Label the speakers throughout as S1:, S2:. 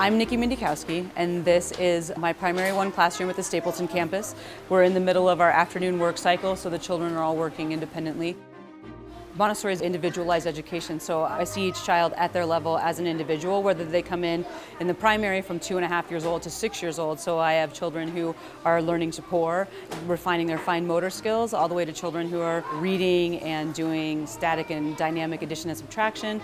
S1: I'm Nikki Mindikowski, and this is my primary one classroom at the Stapleton campus. We're in the middle of our afternoon work cycle, so the children are all working independently. Montessori is individualized education, so I see each child at their level as an individual, whether they come in the primary from 2.5 years old to 6 years old. So I have children who are learning to pour, refining their fine motor skills, all the way to children who are reading and doing static and dynamic addition and subtraction.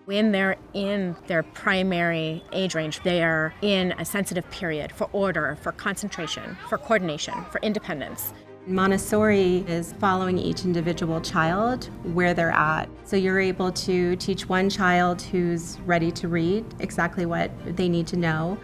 S2: When they're in their primary age range, they are in a sensitive period for order, for concentration, for coordination, for independence.
S3: Montessori is following each individual child where they're at. So you're able to teach one child who's ready to read exactly what they need to know.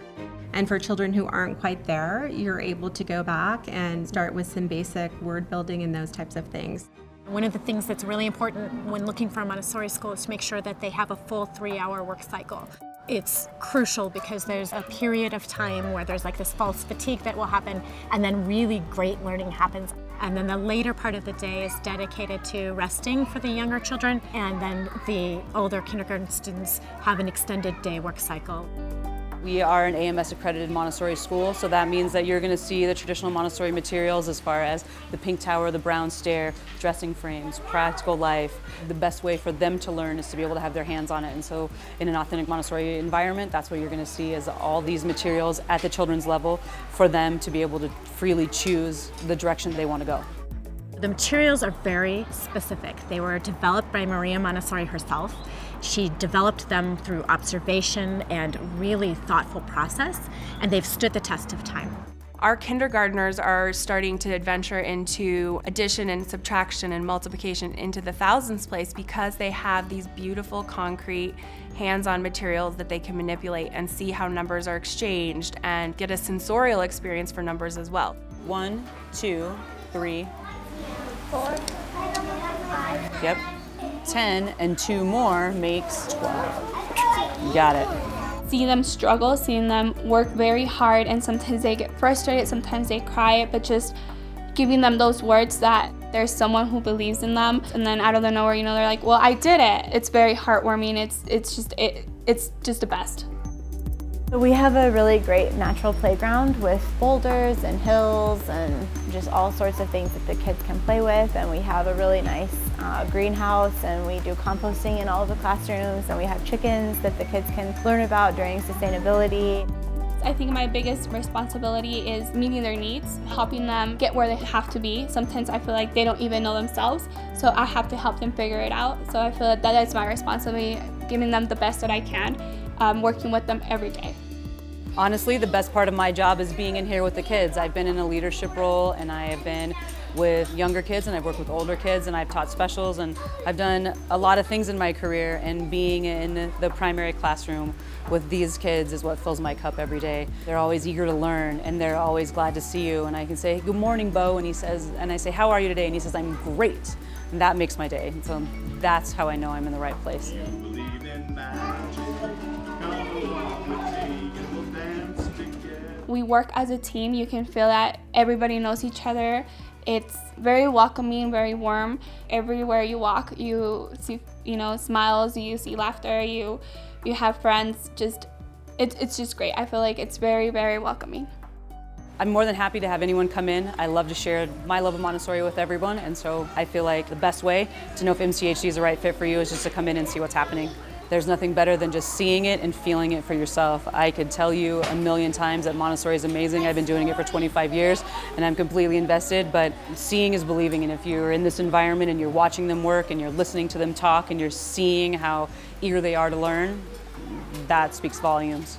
S3: And for children who aren't quite there, you're able to go back and start with some basic word building and those types of things.
S2: One of the things that's really important when looking for a Montessori school is to make sure that they have a full 3-hour work cycle. It's crucial because there's a period of time where there's like this false fatigue that will happen, and then really great learning happens. And then the later part of the day is dedicated to resting for the younger children, and then the older kindergarten students have an extended day work cycle.
S1: We are an AMS accredited Montessori school, so that means that you're going to see the traditional Montessori materials as far as the pink tower, the brown stair, dressing frames, practical life. The best way for them to learn is to be able to have their hands on it, and so in an authentic Montessori environment, that's what you're going to see is all these materials at the children's level for them to be able to freely choose the direction they want to go.
S2: The materials are very specific. They were developed by Maria Montessori herself. She developed them through observation and really thoughtful process, and they've stood the test of time.
S4: Our kindergartners are starting to adventure into addition and subtraction and multiplication into the thousands place because they have these beautiful concrete hands-on materials that they can manipulate and see how numbers are exchanged and get a sensorial experience for numbers as well.
S1: 1, 2, 3,
S5: 4, 5.
S1: Yep. 10 and 2 more makes 12. Got it.
S6: Seeing them struggle, seeing them work very hard, and sometimes they get frustrated, sometimes they cry, but just giving them those words that there's someone who believes in them, and then out of the nowhere, they're like, well, I did it. It's very heartwarming. It's just the best.
S5: We have a really great natural playground with boulders and hills and just all sorts of things that the kids can play with, and we have a really nice greenhouse, and we do composting in all of the classrooms, and we have chickens that the kids can learn about during sustainability.
S6: I think my biggest responsibility is meeting their needs, helping them get where they have to be. Sometimes I feel like they don't even know themselves, so I have to help them figure it out. So I feel like that is my responsibility, giving them the best that I can, working with them every day.
S1: Honestly, the best part of my job is being in here with the kids. I've been in a leadership role, and I have been with younger kids, and I've worked with older kids, and I've taught specials, and I've done a lot of things in my career, and being in the primary classroom with these kids is what fills my cup every day. They're always eager to learn, and they're always glad to see you, and I can say, good morning, Bo, and I say, how are you today? And he says, I'm great, and that makes my day. And so that's how I know I'm in the right place.
S6: We work as a team. You can feel that everybody knows each other. It's very welcoming, very warm. Everywhere you walk, you see, smiles, you see laughter, you have friends. It's just great. I feel like it's very, very welcoming.
S1: I'm more than happy to have anyone come in. I love to share my love of Montessori with everyone, and so I feel like the best way to know if MCHD is the right fit for you is just to come in and see what's happening. There's nothing better than just seeing it and feeling it for yourself. I could tell you a million times that Montessori is amazing. I've been doing it for 25 years and I'm completely invested, but seeing is believing. And if you're in this environment and you're watching them work and you're listening to them talk and you're seeing how eager they are to learn, that speaks volumes.